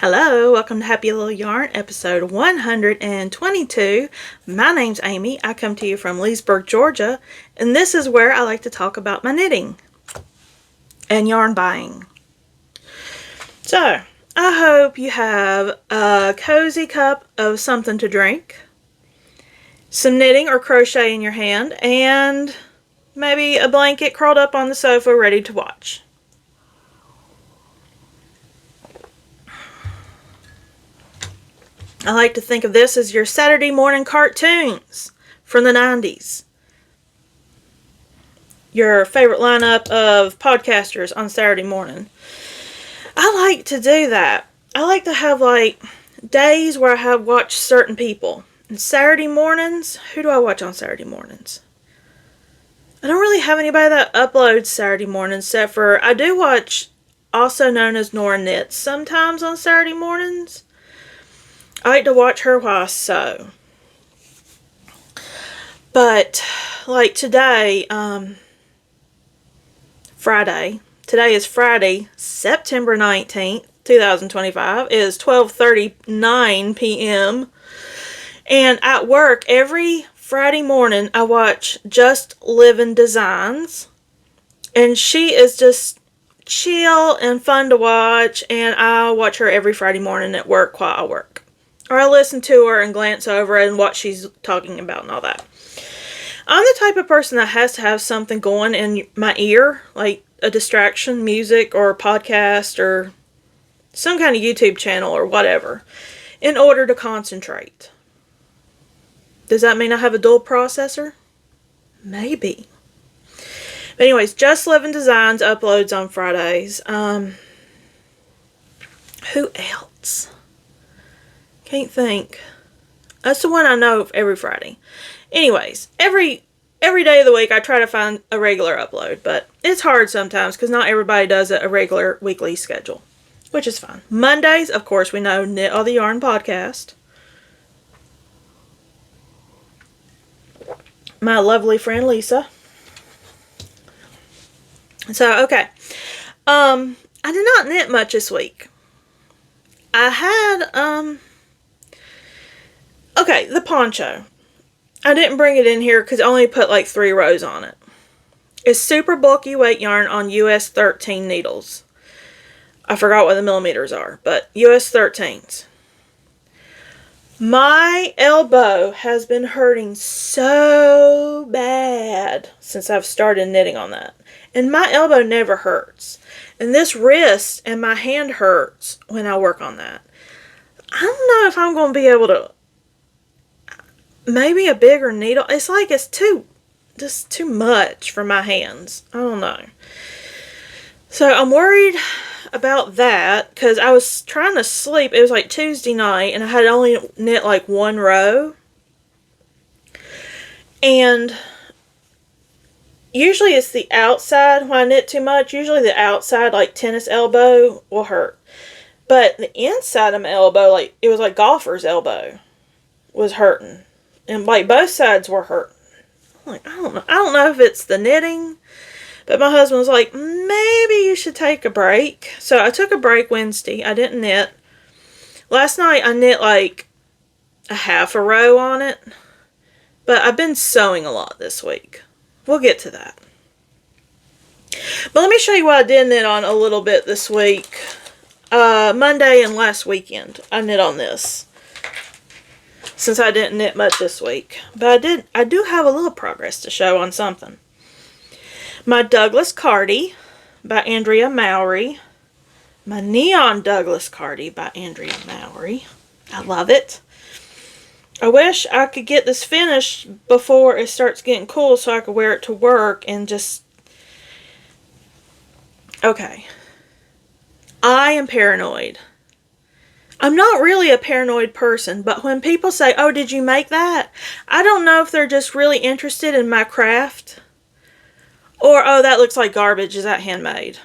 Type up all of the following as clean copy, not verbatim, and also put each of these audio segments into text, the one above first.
Hello, welcome to Happy Little Yarn, episode 122. My name's Amy. I come to you from Leesburg, Georgia, and this is where I like to talk about my knitting and yarn buying. So, I hope you have a cozy cup of something to drink, some knitting or crochet in your hand, and maybe a blanket curled up on the sofa ready to watch. I like to think of this as your Saturday morning cartoons from the 90s. Your favorite lineup of podcasters on Saturday morning. I like to do that. I like to have days where I have watched certain people. And Saturday mornings, who do I watch on Saturday mornings? I don't really have anybody that uploads Saturday mornings except for I do watch, also known as Nora Knits, sometimes on Saturday mornings. I like to watch her while I sew. But, like today, Today is Friday, September 19th, 2025. It is 12:39 p.m. And at work, every Friday morning, I watch Just Living Designs. And she is just chill and fun to watch. And I watch her every Friday morning at work while I work. Or I listen to her and glance over and what she's talking about and all that. I'm the type of person that has to have something going in my ear, like a distraction, music or podcast or some kind of YouTube channel or whatever, in order to concentrate. Does that mean I have a dual processor? Maybe. But anyways, Just Living Designs uploads on Fridays. Who else? Can't think. That's the one I know of every Friday. Anyways, every day of the week I try to find a regular upload, but it's hard sometimes because not everybody does a regular weekly schedule, which is fine. Mondays, of course, we know Knit All the Yarn podcast. My lovely friend Lisa. So, okay. I did not knit much this week. I had, okay, the poncho. I didn't bring it in here because I only put like 3 rows on it. It's super bulky weight yarn on US 13 needles. I forgot what the millimeters are, but US 13s. My elbow has been hurting so bad since I've started knitting on that. And my elbow never hurts. And this wrist and my hand hurts when I work on that. I don't know if I'm going to be able to. Maybe a bigger needle. It's like it's just too much for my hands. I don't know. So I'm worried about that because I was trying to sleep. It was like Tuesday night and I had only knit like 1 row. And usually it's the outside when I knit too much. Usually the outside, like tennis elbow, will hurt. But the inside of my elbow, like it was like golfer's elbow, was hurting. And like both sides were hurting. I'm like, I don't know if it's the knitting. But my husband was like, maybe you should take a break. So I took a break Wednesday. I didn't knit. Last night I knit like a half a row on it. But I've been sewing a lot this week. We'll get to that. But let me show you what I did knit on a little bit this week. Monday and last weekend I knit on this. Since I didn't knit much this week. But I do have a little progress to show on something. My Douglas Cardi by Andrea Mowry. My Neon Douglas Cardi by Andrea Mowry. I love it. I wish I could get this finished before it starts getting cool so I could wear it to work and just. Okay. I am paranoid. I'm not really a paranoid person, but when people say, oh, did you make that? I don't know if they're just really interested in my craft. Or, oh, that looks like garbage. Is that handmade?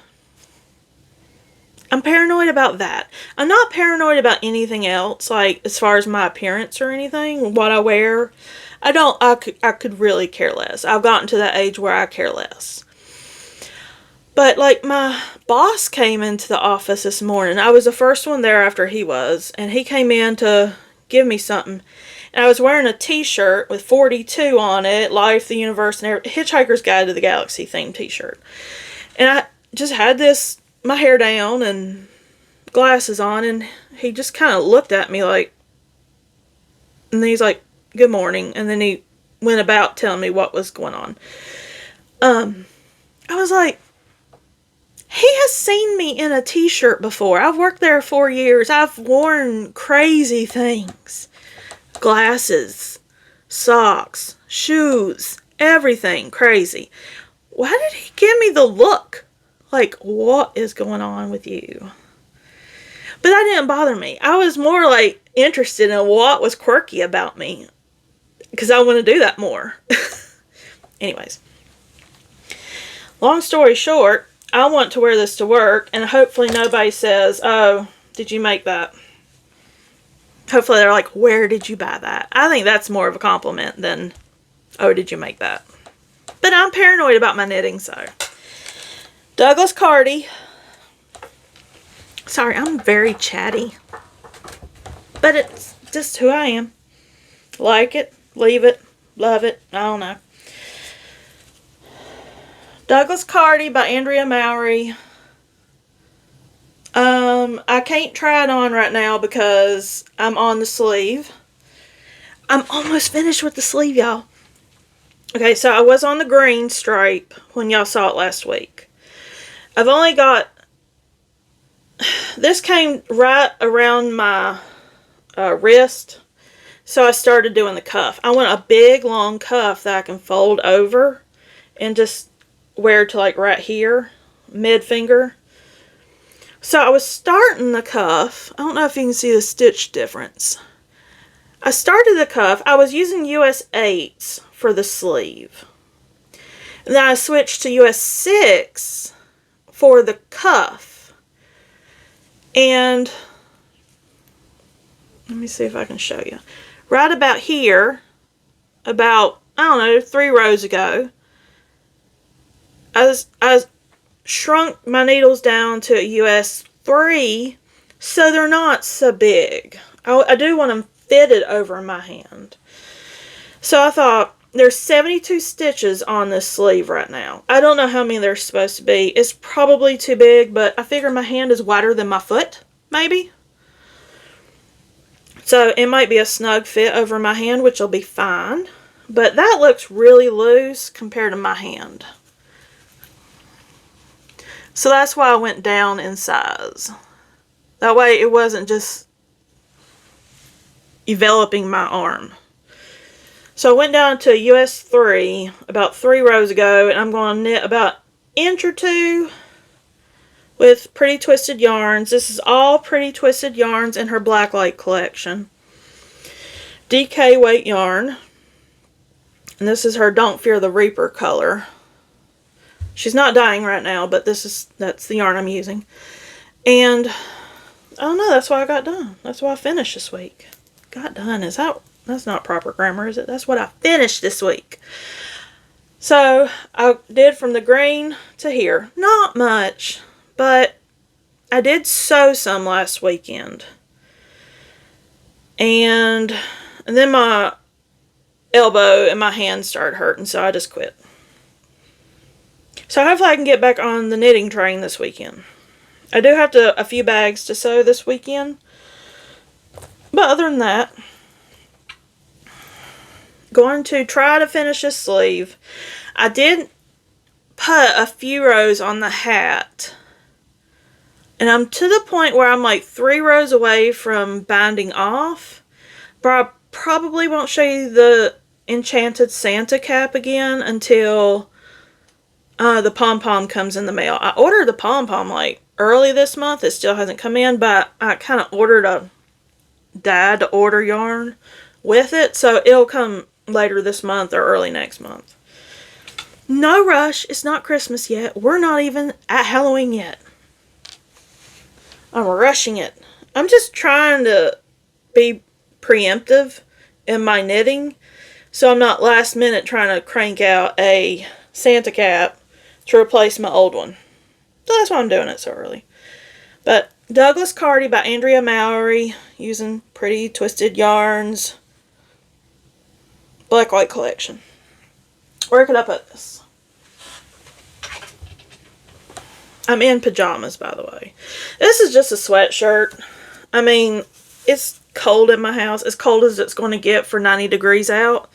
I'm paranoid about that. I'm not paranoid about anything else, like as far as my appearance or anything, what I wear. I could really care less. I've gotten to that age where I care less. But, like, my boss came into the office this morning. I was the first one there after he was. And he came in to give me something. And I was wearing a t-shirt with 42 on it. Life, the universe, and Hitchhiker's Guide to the Galaxy themed t-shirt. And I just had my hair down and glasses on. And he just kind of looked at me like... And then he's like, good morning. And then he went about telling me what was going on. I was like... He has seen me in a t-shirt before. I've worked there 4 years. I've worn crazy things. Glasses, socks, shoes, everything crazy. Why did he give me the look? Like, what is going on with you? But that didn't bother me. I was more like interested in what was quirky about me. Because I want to do that more. Anyways. Long story short, I want to wear this to work, and hopefully nobody says, oh, did you make that? Hopefully they're like, where did you buy that? I think that's more of a compliment than, oh, did you make that? But I'm paranoid about my knitting, so. Douglas Cardi. Sorry, I'm very chatty. But it's just who I am. Like it, leave it, love it, I don't know. Douglas Cardi by Andrea Mowry. I can't try it on right now because I'm on the sleeve. I'm almost finished with the sleeve, y'all. Okay, so I was on the green stripe when y'all saw it last week. I've only got... This came right around my wrist, so I started doing the cuff. I want a big, long cuff that I can fold over and just... wear to like right here, mid finger. So I was starting the cuff. I don't know if you can see the stitch difference. I started the cuff. I was using US 8s for the sleeve. And then I switched to US 6 for the cuff. And let me see if I can show you. Right about here, about, I don't know, 3 rows ago, I shrunk my needles down to a US 3 so they're not so big. I do want them fitted over my hand. So I thought, there's 72 stitches on this sleeve right now. I don't know how many there's supposed to be. It's probably too big, but I figure my hand is wider than my foot, maybe. So it might be a snug fit over my hand, which will be fine. But that looks really loose compared to my hand. So that's why I went down in size. That way it wasn't just enveloping my arm. So I went down to a US 3 about 3 rows ago, and I'm going to knit about an inch or 2 with Pretty Twisted Yarns. This is all Pretty Twisted Yarns in her Blacklight collection. DK weight yarn. And this is her Don't Fear the Reaper color. She's not dyeing right now, but that's the yarn I'm using. And I don't know, that's why I got done. That's why I finished this week. Got done. That's not proper grammar, is it? That's what I finished this week. So I did from the green to here. Not much, but I did sew some last weekend. And then my elbow and my hand started hurting, so I just quit. So hopefully I can get back on the knitting train this weekend. I do have a few bags to sew this weekend. But other than that, going to try to finish this sleeve. I did put a few rows on the hat. And I'm to the point where I'm like 3 rows away from binding off. But I probably won't show you the Enchanted Santa cap again until... the pom-pom comes in the mail. I ordered the pom-pom like early this month. It still hasn't come in, but I kind of ordered a dyed to order yarn with it. So it'll come later this month or early next month. No rush. It's not Christmas yet. We're not even at Halloween yet. I'm rushing it. I'm just trying to be preemptive in my knitting. So I'm not last minute trying to crank out a Santa cap to replace my old one. So that's why I'm doing it so early. But Douglas Cardi by Andrea Mowry, using Pretty Twisted Yarns. Blacklight collection. Where could I put this? I'm in pajamas, by the way. This is just a sweatshirt. I mean, it's cold in my house. As cold as it's going to get for 90 degrees out.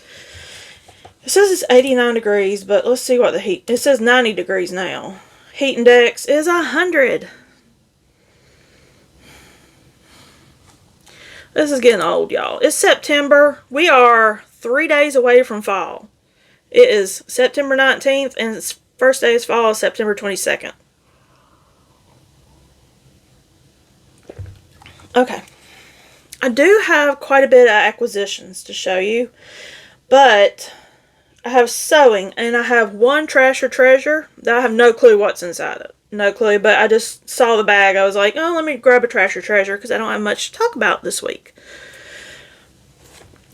It says it's 89 degrees, but let's see what the heat... It says 90 degrees now. Heat index is 100. This is getting old, y'all. It's September. We are 3 days away from fall. It is September 19th, and its first day of fall is September 22nd. Okay. I do have quite a bit of acquisitions to show you, but I have sewing, and I have one trash or treasure that I have no clue what's inside it. No clue, but I just saw the bag. I was like, oh, let me grab a trash or treasure because I don't have much to talk about this week.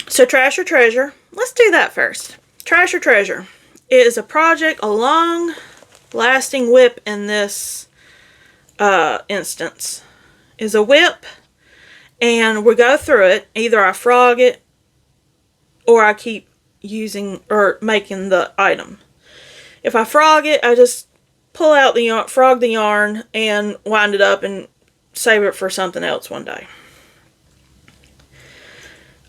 So trash or treasure, let's do that first. Trash or treasure is a project, a long-lasting whip in this instance. Is a whip, and we go through it. Either I frog it, or I keep using or making the item. If I frog it, I just pull out the yarn, frog the yarn, and wind it up and save it for something else one day.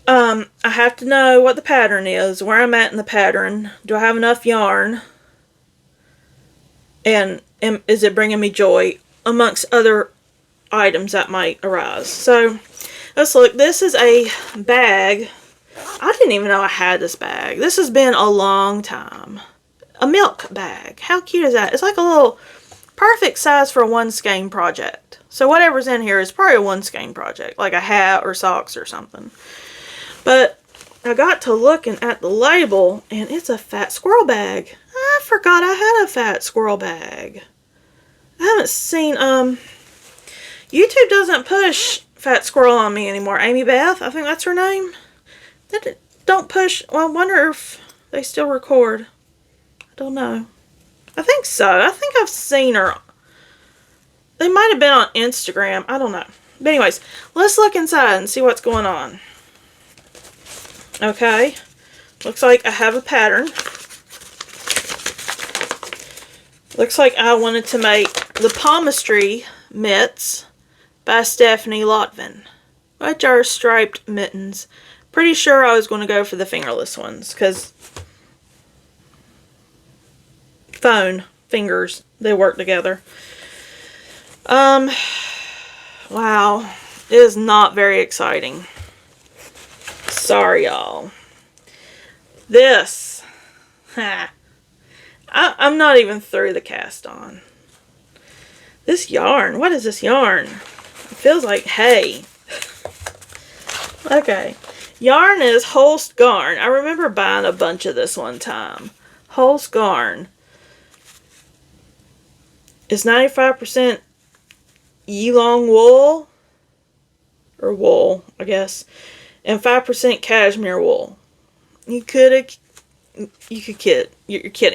I have to know what the pattern is, where I'm at in the pattern. Do I have enough yarn? And is it bringing me joy? Amongst other items that might arise. So, let's look. This is a bag. I didn't even know I had this bag. This has been a long time. A milk bag. How cute is that? It's like a little perfect size for a one skein project. So whatever's in here is probably a one skein project. Like a hat or socks or something. But I got to looking at the label, and it's a fat squirrel bag. I forgot I had a fat squirrel bag. I haven't seen, YouTube doesn't push fat squirrel on me anymore. Amy Beth, I think that's her name. They don't push. Well, I wonder if they still record. I don't know. I think so. I think I've seen her. They might have been on Instagram. I don't know. But anyways, let's look inside and see what's going on. Okay. Looks like I have a pattern. Looks like I wanted to make the palmistry mitts by Stephanie Lotvin, which are striped mittens. Pretty sure I was going to go for the fingerless ones because fingers, they work together. Wow, it is not very exciting. Sorry, y'all. This, I'm not even through the cast on. This yarn, what is this yarn? It feels like hay. Okay. Yarn is Holst Garn. I remember buying a bunch of this one time. Holst Garn is 95% Yelong wool. Or wool, I guess. And 5% cashmere wool. You're kidding,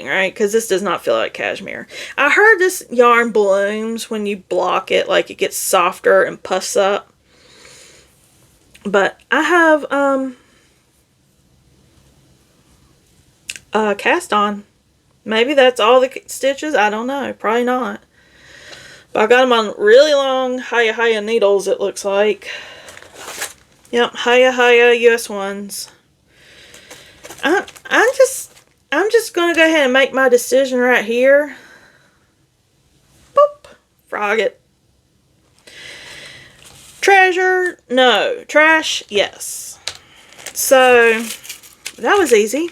right? Because this does not feel like cashmere. I heard this yarn blooms when you block it, like it gets softer and puffs up. But I have cast on. Maybe that's all the stitches. I don't know. Probably not. But I got them on really long Hiya needles, it looks like. Yep, Hiya US ones. I'm just going to go ahead and make my decision right here. Boop. Frog it. Treasure, no. Trash, yes. So, that was easy.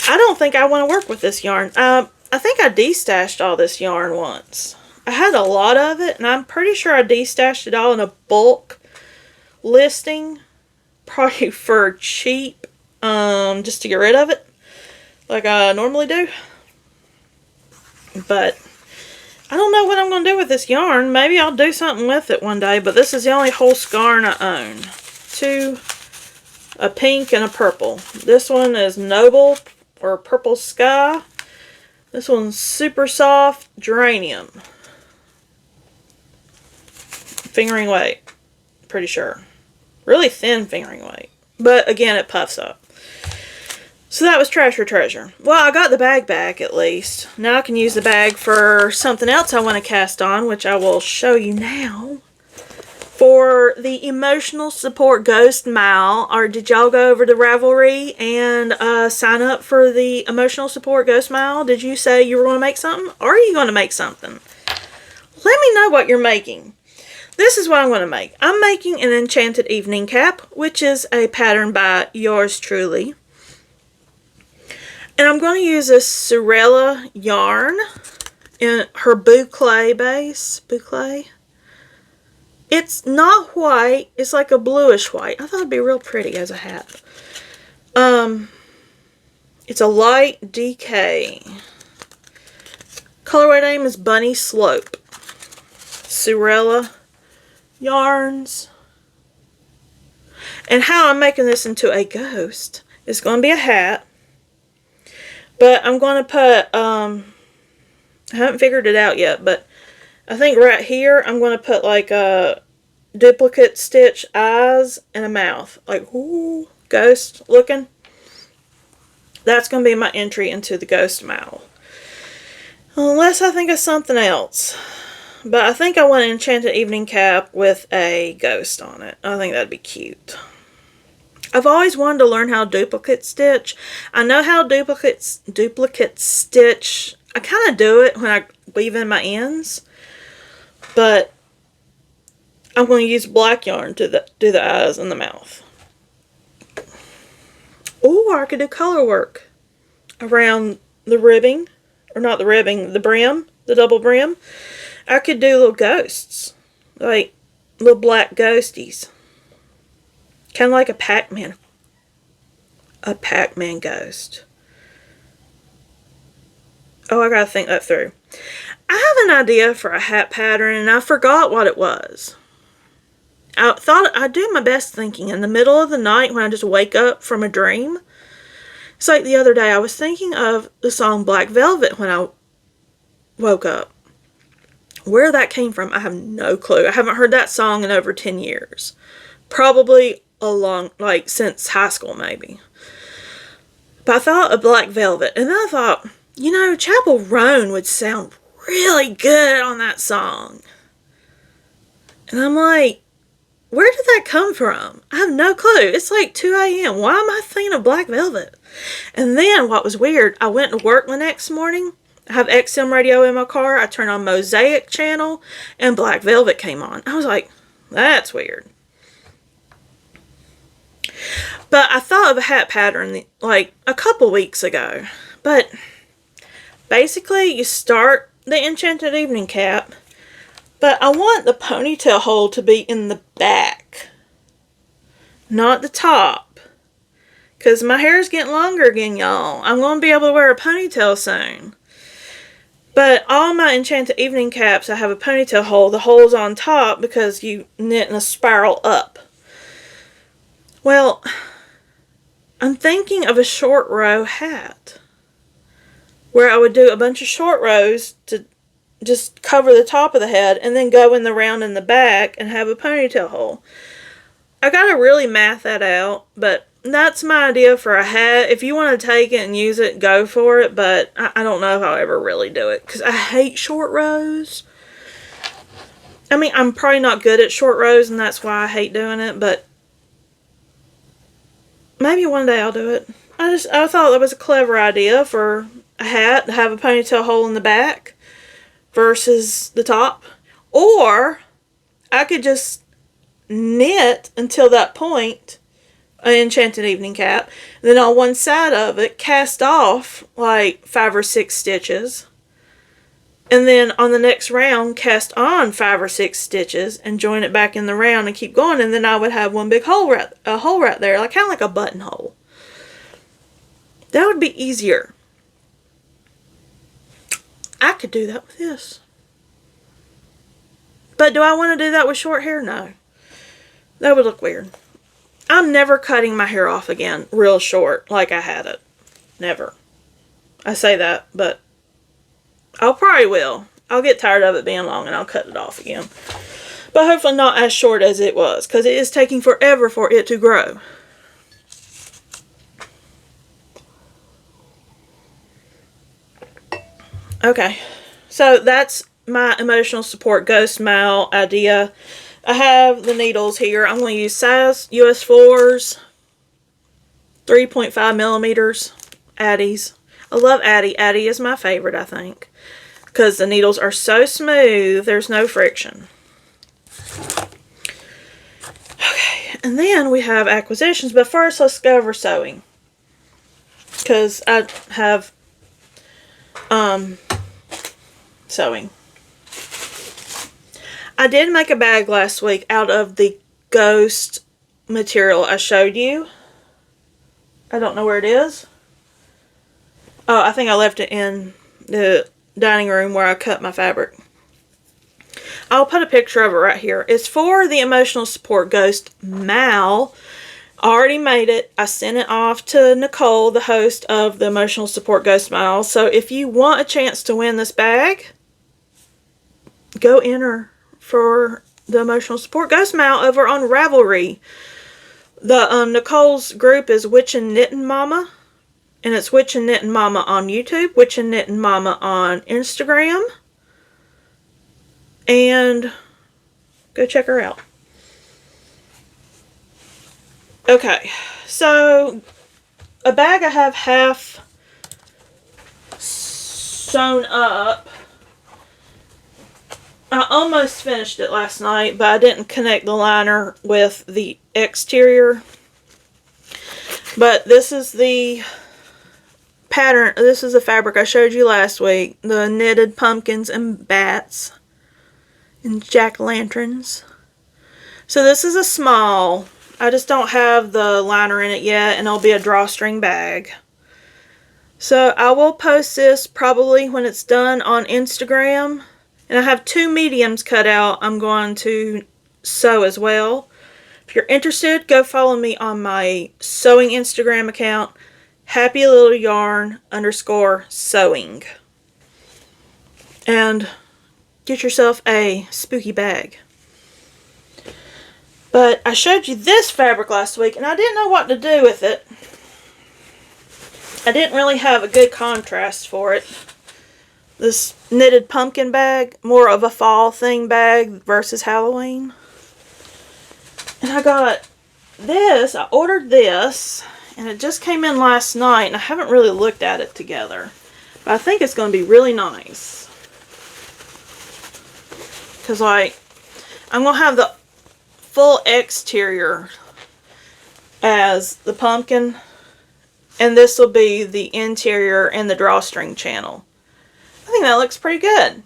I don't think I want to work with this yarn. I think I destashed all this yarn once. I had a lot of it, and I'm pretty sure I destashed it all in a bulk listing. Probably for cheap, just to get rid of it, like I normally do. But I don't know what I'm going to do with this yarn. Maybe I'll do something with it one day, but this is the only Holst Garn I own. Two, a pink and a purple. This one is Noble, or Purple Sky. This one's super soft geranium. Fingering weight. Pretty sure. Really thin fingering weight. But again, it puffs up. So that was Trash or Treasure. Well, I got the bag back at least. Now I can use the bag for something else I want to cast on, which I will show you now. For the Emotional Support Ghost Mile, or did y'all go over to Ravelry and sign up for the Emotional Support Ghost Mile? Did you say you were going to make something? Or are you going to make something? Let me know what you're making. This is what I'm going to make. I'm making an Enchanted Evening Cap, which is a pattern by yours truly. And I'm going to use this Sewrella yarn in her Boucle base. Boucle. It's not white. It's like a bluish white. I thought it'd be real pretty as a hat. It's a light DK. Colorway name is Bunny Slope. Sewrella yarns. And how I'm making this into a ghost is going to be a hat. But I'm going to put, I haven't figured it out yet, but I think right here I'm going to put like a duplicate stitch eyes and a mouth. Like, ooh, ghost looking. That's going to be my entry into the ghost mile. Unless I think of something else. But I think I want an Enchanted Evening Cap with a ghost on it. I think that'd be cute. I've always wanted to learn how to duplicate stitch. I know how duplicate stitch. I kind of do it when I weave in my ends. But I'm going to use black yarn to do the eyes and the mouth. Or I could do color work around the ribbing. Or not the ribbing, the brim. The double brim. I could do little ghosts. Like little black ghosties. Kind of like a Pac-Man. A Pac-Man ghost. Oh, I gotta think that through. I have an idea for a hat pattern and I forgot what it was. I thought I'd do my best thinking in the middle of the night when I just wake up from a dream. It's like the other day I was thinking of the song Black Velvet when I woke up. Where that came from, I have no clue. I haven't heard that song in over 10 years. Probably since high school maybe. But I thought of Black Velvet. And then I thought, you know, Chapel Roan would sound really good on that song. And I'm like, where did that come from? I have no clue. It's like 2 a.m. Why am I thinking of Black Velvet? And then what was weird, I went to work the next morning. I have XM radio in my car. I turned on Mosaic channel and Black Velvet came on. I was like, that's weird. But I thought of a hat pattern like a couple weeks ago. But basically you start the Enchanted Evening Cap. But I want the ponytail hole to be in the back. Not the top. Because my hair is getting longer again, y'all. I'm going to be able to wear a ponytail soon. But all my Enchanted Evening Caps, I have a ponytail hole. The hole's on top because you knit in a spiral up. Well, I'm thinking of a short row hat. Where I would do a bunch of short rows to just cover the top of the head and then go in the round in the back and have a ponytail hole. I gotta really math that out, but that's my idea for a hat. If you want to take it and use it, go for it, but I don't know if I'll ever really do it because I hate short rows. I mean, I'm probably not good at short rows and that's why I hate doing it, but maybe one day I'll do it. I thought that was a clever idea for a hat to have a ponytail hole in the back versus the top. Or I could just knit until that point an Enchanted Evening Cap. And then on one side of it, cast off like 5 or 6 stitches. And then on the next round, cast on 5 or 6 stitches and join it back in the round and keep going. And then I would have one big hole right there, like kind of like a buttonhole. That would be easier. I could do that with this. But do I want to do that with short hair? No. That would look weird. I'm never cutting my hair off again real short like I had it. Never. I say that, but I'll probably will. I'll get tired of it being long and I'll cut it off again. But hopefully not as short as it was, because it is taking forever for it to grow. Okay, so that's my emotional support ghost smile idea. I have the needles here. I'm going to use size US 4s, 3.5 millimeters, Addies. I love Addi. Addi is my favorite, I think, because the needles are so smooth, there's no friction. Okay, and then we have acquisitions, but first let's go over sewing, because I have sewing. I did make a bag last week out of the ghost material I showed you. I don't know where it is. Oh, I think I left it in the dining room where I cut my fabric. I'll put a picture of it right here. It's for the emotional support ghost Mal. I already made it. I sent it off to Nicole, the host of the emotional support ghost Mal. So if you want a chance to win this bag, go enter for the emotional support ghost Mal over on Ravelry. The Nicole's group is Witchin' Knittin' Mama. And it's Witchin' Knittin' Mama on YouTube, Witchin' Knittin' Mama on Instagram. And go check her out. Okay, so a bag I have half sewn up. I almost finished it last night, but I didn't connect the liner with the exterior. But this is the pattern. This is the fabric I showed you last week. The knitted pumpkins and bats and jack-o'-lanterns. So this is a small. I just don't have the liner in it yet, and it'll be a drawstring bag. So I will post this probably when it's done on Instagram. And I have 2 mediums cut out I'm going to sew as well. If you're interested, go follow me on my sewing Instagram account, happylittleyarn_sewing. And get yourself a spooky bag. But I showed you this fabric last week, and I didn't know what to do with it. I didn't really have a good contrast for it. This knitted pumpkin bag, more of a fall theme bag versus Halloween. And I got this, I ordered this, and it just came in last night, and I haven't really looked at it together. But I think it's going to be really nice. Because, like, I'm going to have the full exterior as the pumpkin, and this will be the interior and the drawstring channel. I think that looks pretty good.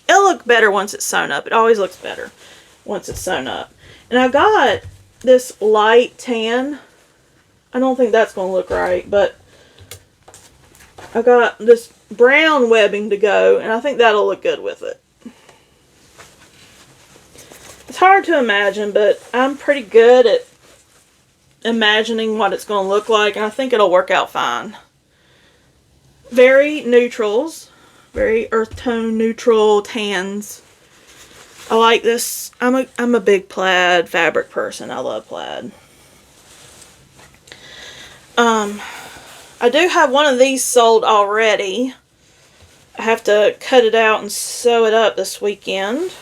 It'll look better once it's sewn up. It always looks better once it's sewn up. And I got this light tan. I don't think that's going to look right, but I got this brown webbing to go, and I think that'll look good with it. It's hard to imagine, but I'm pretty good at imagining what it's going to look like, and I think it'll work out fine. Very neutrals, very earth tone neutral tans. I like this. I'm a big plaid fabric person. I love plaid. I do have one of these sold already. I have to cut it out and sew it up this weekend.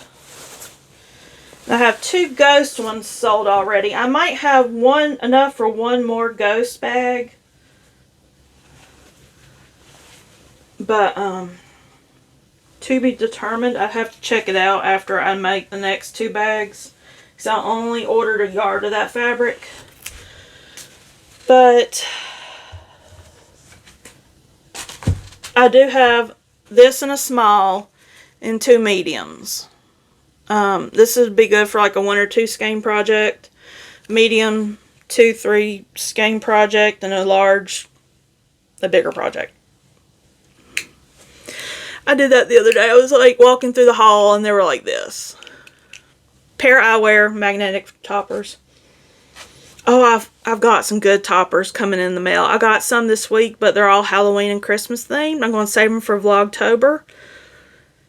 I have 2 ghost ones sold already. I might have enough for one more ghost bag. But, to be determined. I have to check it out after I make the next 2 bags. Because I only ordered a yard of that fabric. But I do have this in a small and 2 mediums. This would be good for like a 1 or 2 skein project. Medium, 2-3 skein project, and a bigger project. I did that the other day. I was like walking through the hall and they were like this. Pair eyewear magnetic toppers. Oh, I've got some good toppers coming in the mail. I got some this week, but they're all Halloween and Christmas themed. I'm going to save them for Vlogtober.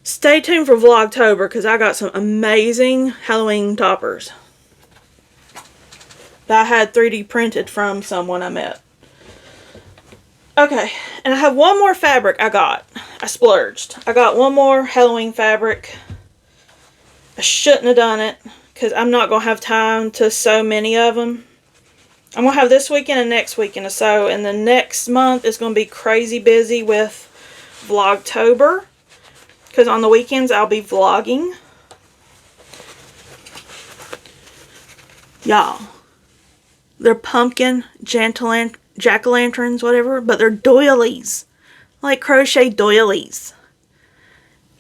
Stay tuned for Vlogtober because I got some amazing Halloween toppers that I had 3D printed from someone I met. Okay, and I have one more fabric I splurged. I got one more Halloween fabric. I shouldn't have done it because I'm not going to have time to sew many of them. I'm going to have this weekend and next weekend to sew, and the next month is going to be crazy busy with Vlogtober because on the weekends I'll be vlogging. Y'all, they're pumpkin jack-o'-lanterns, whatever, but they're doilies. Like crochet doilies.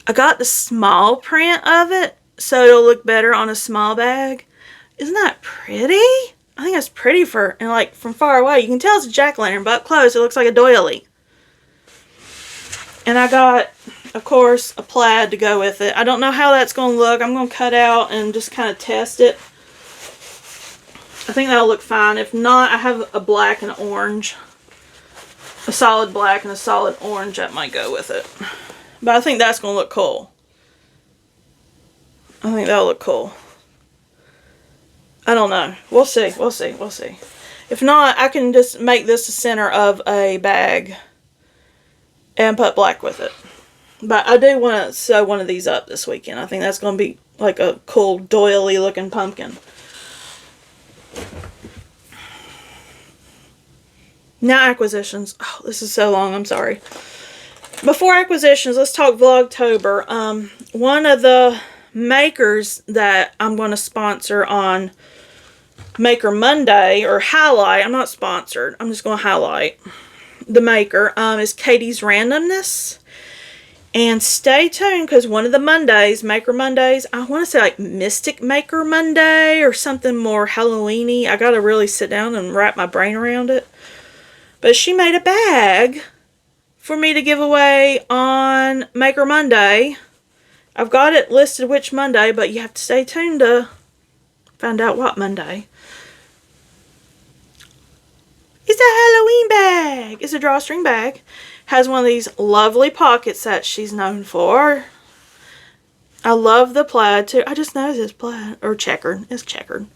I got the small print of it, so it'll look better on a small bag. Isn't that pretty? I think it's pretty and like from far away. You can tell it's a jack-o'-lantern, but up close it looks like a doily. And I got, of course, a plaid to go with it. I don't know how that's going to look. I'm going to cut out and just kind of test it. I think that'll look fine. If not, I have a black and orange. A solid black and a solid orange that might go with it. But I think that's going to look cool. I think that'll look cool. I don't know. We'll see. We'll see. We'll see. If not, I can just make this the center of a bag and put black with it. But I do want to sew one of these up this weekend. I think that's going to be like a cool doily looking pumpkin. Now acquisitions. Oh, this is so long. I'm sorry. Before acquisitions, let's talk Vlogtober. One of the makers that I'm going to sponsor on Maker Monday, or highlight, I'm not sponsored, I'm just going to highlight the maker, is Katie's Randomness. And stay tuned because one of the Mondays, Maker Mondays, I want to say like Mystic Maker Monday or something more Halloween-y. I got to really sit down and wrap my brain around it. But she made a bag for me to give away on Maker Monday. I've got it listed which Monday, but you have to stay tuned to find out what Monday. It's a Halloween bag. It's a drawstring bag. Has one of these lovely pockets that she's known for. I love the plaid too. I just noticed it's plaid. Or checkered. It's checkered.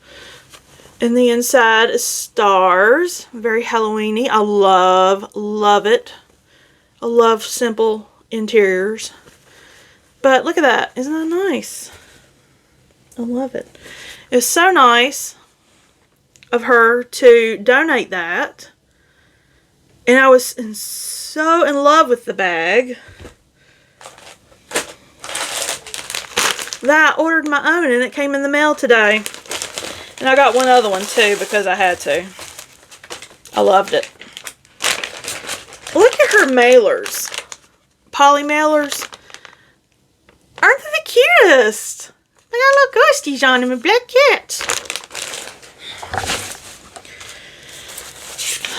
And the inside is stars. Very Halloween-y. I love it. I love simple interiors. But look at that. Isn't that nice? I love it. It's so nice of her to donate that. And I was so in love with the bag that I ordered my own and it came in the mail today. And I got one other one too because I had to. I loved it. Look at her mailers. Poly mailers. Aren't they the cutest? They got little ghosties on them and black cats.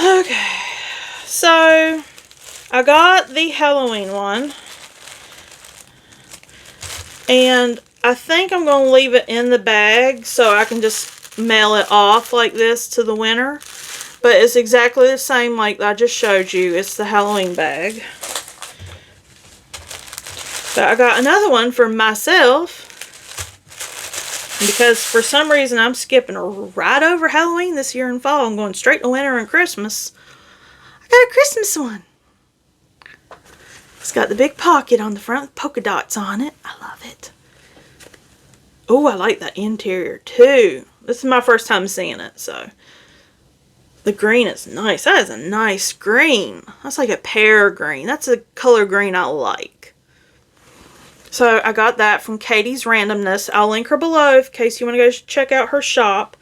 Okay. So, I got the Halloween one. And I think I'm going to leave it in the bag so I can just mail it off like this to the winner. But it's exactly the same like I just showed you. It's the Halloween bag. But I got another one for myself. Because for some reason I'm skipping right over Halloween this year and fall. I'm going straight to winter and Christmas. I got a Christmas one. It's got the big pocket on the front with polka dots on it. I love it. Oh, I like that interior too. This is my first time seeing it, so. The green is nice. That is a nice green. That's like a pear green. That's a color green I like. So I got that from Katie's Randomness. I'll link her below in case you want to go check out her shop.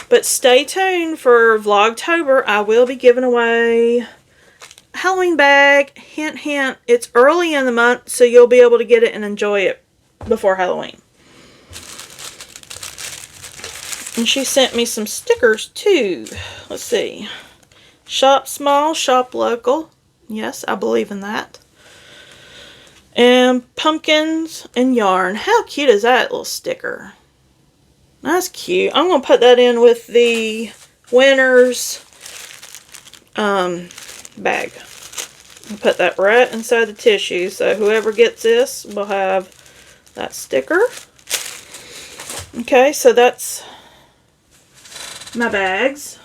But stay tuned for Vlogtober. I will be giving away a Halloween bag. Hint, hint. It's early in the month, so you'll be able to get it and enjoy it before Halloween. And she sent me some stickers too. Let's see. Shop small, shop local. Yes, I believe in that. And pumpkins and yarn. How cute is that little sticker? That's cute. I'm going to put that in with the winner's bag. I'll put that right inside the tissue, so whoever gets this will have that sticker. Okay, so that's my bags.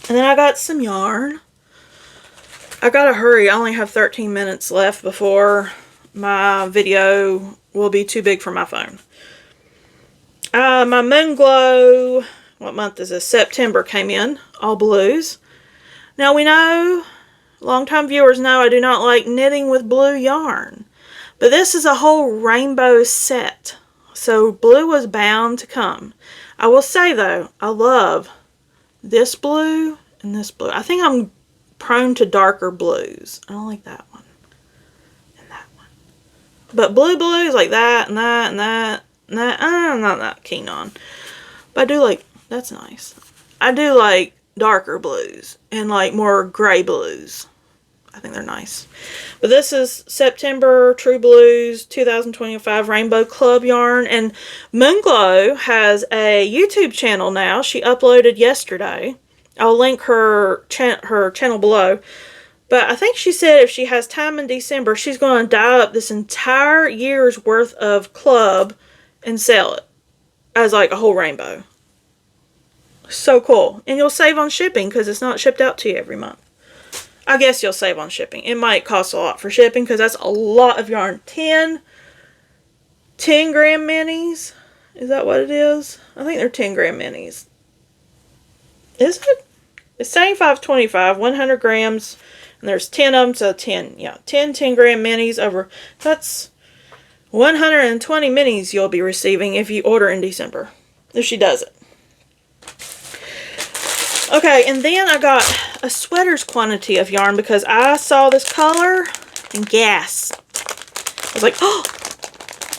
And then I got some yarn. I gotta hurry. I only have 13 minutes left before my video will be too big for my phone. My Moon Glow, what month is this? September came in, all blues. Now we know, longtime viewers know I do not like knitting with blue yarn. But this is a whole rainbow set. So blue was bound to come. I will say though, I love this blue and this blue. I think I'm prone to darker blues. I don't like that one and that one. But blues like that and that and that and that, I'm not that keen on. But I do like, that's nice. I do like darker blues and like more gray blues. I think they're nice. But this is September True Blues 2025 Rainbow Club yarn. And Moonglow has a YouTube channel now. She uploaded yesterday. I'll link her channel below. But I think she said if she has time in December, she's going to dye up this entire year's worth of club and sell it as like a whole rainbow. So cool. And you'll save on shipping because it's not shipped out to you every month. I guess you'll save on shipping. It might cost a lot for shipping because that's a lot of yarn. 10 gram minis. Is that what it is? I think they're 10 gram minis. Is it? It's 75.25, 100 grams. And there's 10 of them, so 10. Yeah, 10 gram minis over. That's 120 minis you'll be receiving if you order in December. If she does it. Okay, and then I got a sweater's quantity of yarn because I saw this color and gasped. I was like, oh,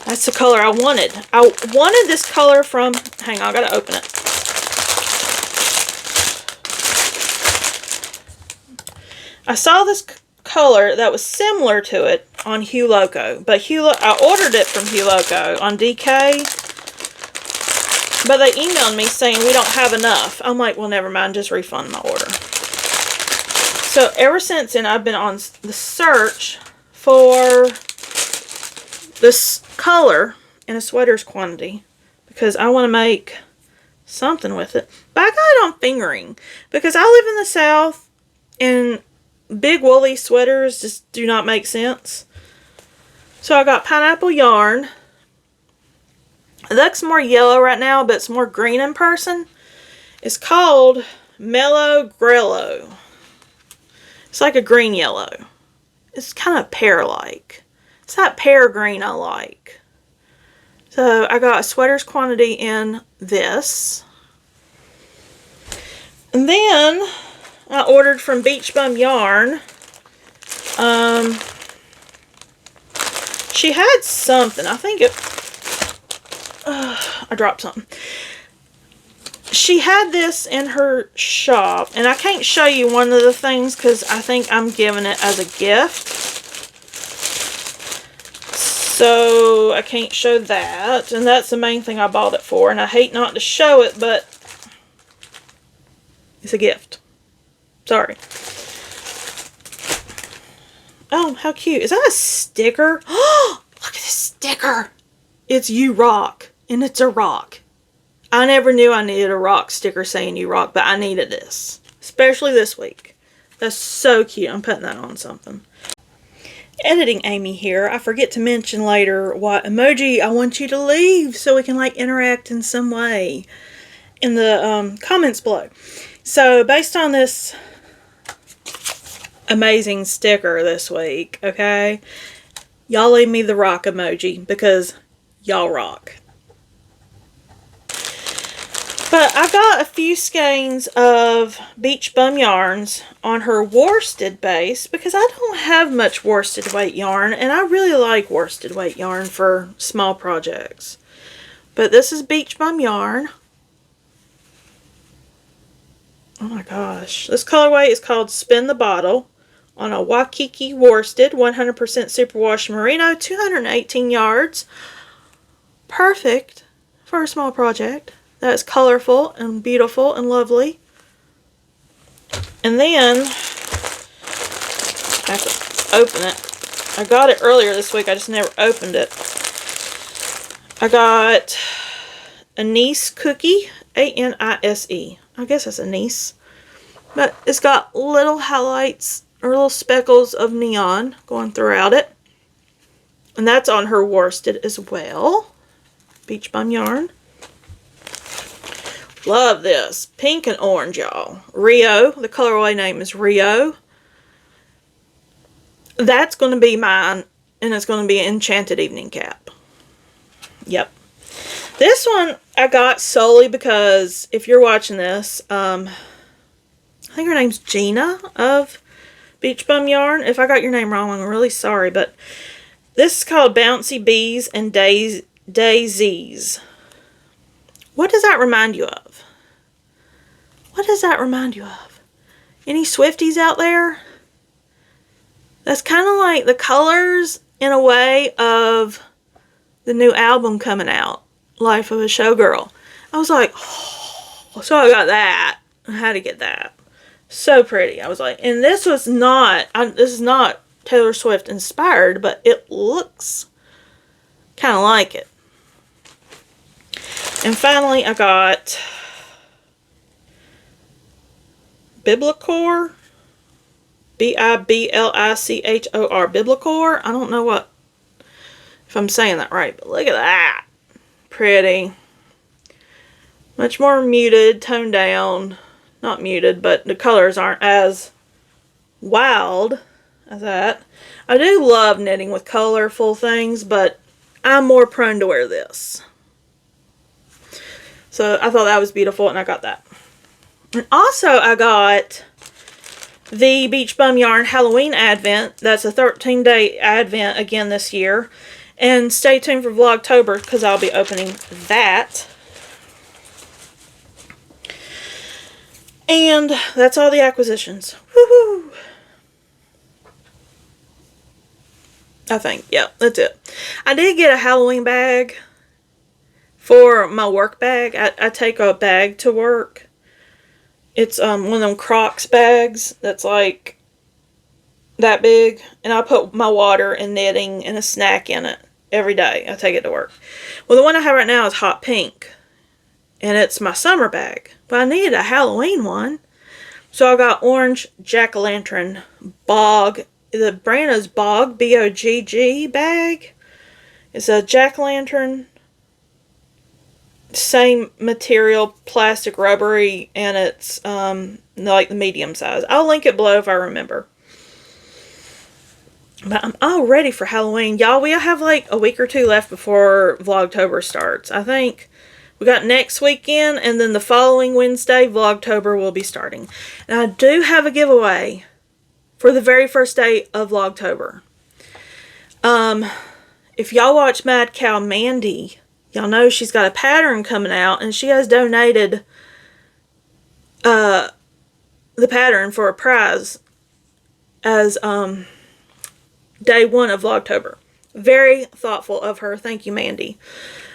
that's the color I wanted. I wanted this color from, hang on, I gotta open it. I saw this color that was similar to it on Hue Loco, but I ordered it from Hue Loco on DK. But they emailed me saying we don't have enough. I'm like, well, never mind. Just refund my order. So ever since then, I've been on the search for this color in a sweater's quantity. Because I want to make something with it. But I got it on fingering. Because I live in the South. And big woolly sweaters just do not make sense. So I got pineapple yarn. It looks more yellow right now, but it's more green in person. It's called Mellow Grello. It's like a green yellow. It's kind of pear-like. It's that pear green I like. So I got a sweater's quantity in this. And then I ordered from Beach Bum Yarn. She had something. I think it... I dropped something. She had this in her shop, and I can't show you one of the things because I think I'm giving it as a gift. So I can't show that, and that's the main thing I bought it for, and I hate not to show it, but it's a gift. Sorry. Oh, how cute. Is that a sticker? Oh, look at this sticker. It's You Rock, and it's a rock. I never knew I needed a rock sticker saying You Rock, but I needed this. Especially this week. That's so cute. I'm putting that on something. Editing Amy here. I forget to mention later what emoji I want you to leave so we can like interact in some way in the comments below. So based on this amazing sticker this week, okay, y'all leave me the rock emoji because y'all rock. But I got a few skeins of Beach Bum yarns on her worsted base because I don't have much worsted weight yarn, and I really like worsted weight yarn for small projects. But this is Beach Bum yarn. Oh my gosh. This colorway is called Spin the Bottle on a Waikiki worsted 100% superwash merino, 218 yards. Perfect for a small project. That is colorful and beautiful and lovely. And then, I have to open it. I got it earlier this week. I just never opened it. I got anise cookie. A-N-I-S-E. I guess it's anise. But it's got little highlights or little speckles of neon going throughout it. And that's on her worsted as well. Beach Bum yarn. Love this. Pink and orange, y'all. Rio. The colorway name is Rio. That's going to be mine. And it's going to be an Enchanted Evening Cap. Yep. This one I got solely because if you're watching this, I think her name's Gina of Beach Bum Yarn. If I got your name wrong, I'm really sorry. But this is called Bouncy Bees and Daisies. What does that remind you of? What does that remind you of? Any Swifties out there? That's kind of like the colors in a way of the new album coming out, Life of a Showgirl. I was like, oh, so I got that. I had to get that. So pretty. I was like, and this was not, this is not Taylor Swift inspired, but it looks kind of like it. And finally, I got Biblichor. B-I-B-L-I-C-H-O-R. Biblichor. I don't know if I'm saying that right, but look at that. Pretty. Much more muted, toned down. Not muted, but the colors aren't as wild as that. I do love knitting with colorful things, but I'm more prone to wear this. So I thought that was beautiful, and I got that. And also I got the Beach Bum Yarn Halloween Advent. That's a 13-day Advent again this year. And stay tuned for Vlogtober because I'll be opening that. And that's all the acquisitions. Woohoo! I think. Yeah, that's it. I did get a Halloween bag for my work bag. I take a bag to work. It's one of them Crocs bags that's like that big. And I put my water and knitting and a snack in it every day. I take it to work. Well, the one I have right now is hot pink. And it's my summer bag. But I needed a Halloween one. So I got orange jack-o'-lantern bog. The brand is Bog, B-O-G-G bag. It's a jack-o'-lantern. Same material, plastic, rubbery, and it's like the medium size. I'll link it below if I remember. But I'm all ready for Halloween. Y'all, we have like a week or two left before Vlogtober starts. I think we got next weekend, and then the following Wednesday, Vlogtober will be starting. And I do have a giveaway for the very first day of Vlogtober. If y'all watch Mad Cow Mandy, y'all know she's got a pattern coming out, and she has donated the pattern for a prize as day one of Vlogtober. Very thoughtful of her. Thank you, Mandy.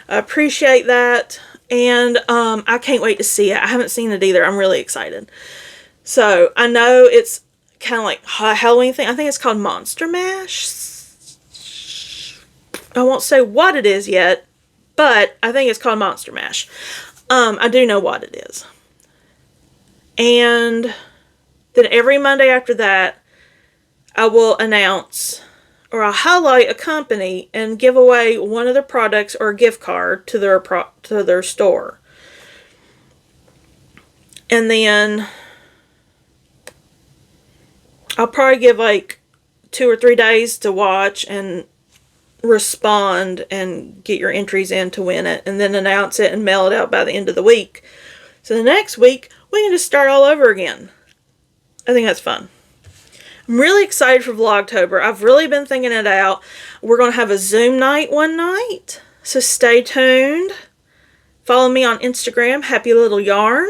I appreciate that, and I can't wait to see it. I haven't seen it either. I'm really excited. So, I know it's kind of like a Halloween thing. I think it's called Monster Mash. I won't say what it is yet, but I think it's called Monster Mash. I do know what it is. And then every Monday after that, I will announce, or I'll highlight a company and give away one of their products or a gift card to their store. And then I'll probably give like 2 or 3 days to watch and respond and get your entries in to win it, and then announce it and mail it out by the end of the week. So the next week, we can just start all over again. I think that's fun. I'm really excited for Vlogtober. I've really been thinking it out. We're going to have a Zoom night one night, so stay tuned. Follow me on Instagram, Happy Little Yarn,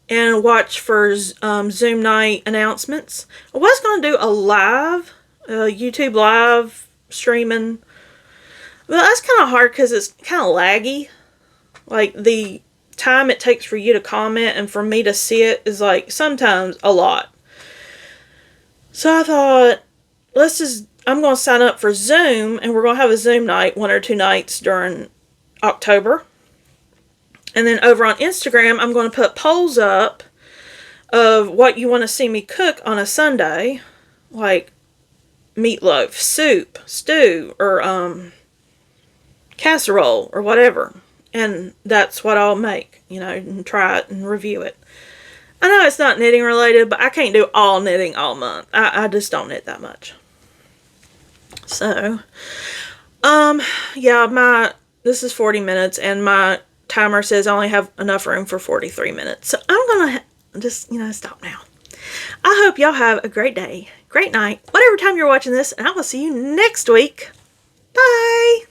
and watch for Zoom night announcements. I was going to do a live, YouTube live streaming. Well, that's kind of hard because it's kind of laggy. Like, the time it takes for you to comment and for me to see it is like sometimes a lot. So I thought, I'm going to sign up for Zoom, and we're going to have a Zoom night, 1 or 2 nights during October. And then over on Instagram, I'm going to put polls up of what you want to see me cook on a Sunday, like meatloaf, soup, stew, or casserole, or whatever. And that's what I'll make, and try it and review it. I know it's not knitting related, but I can't do all knitting all month. I just don't knit that much. So, yeah, this is 40 minutes, and my timer says I only have enough room for 43 minutes. So I'm going to just, stop now. I hope y'all have a great day, great night, whatever time you're watching this, and I will see you next week. Bye!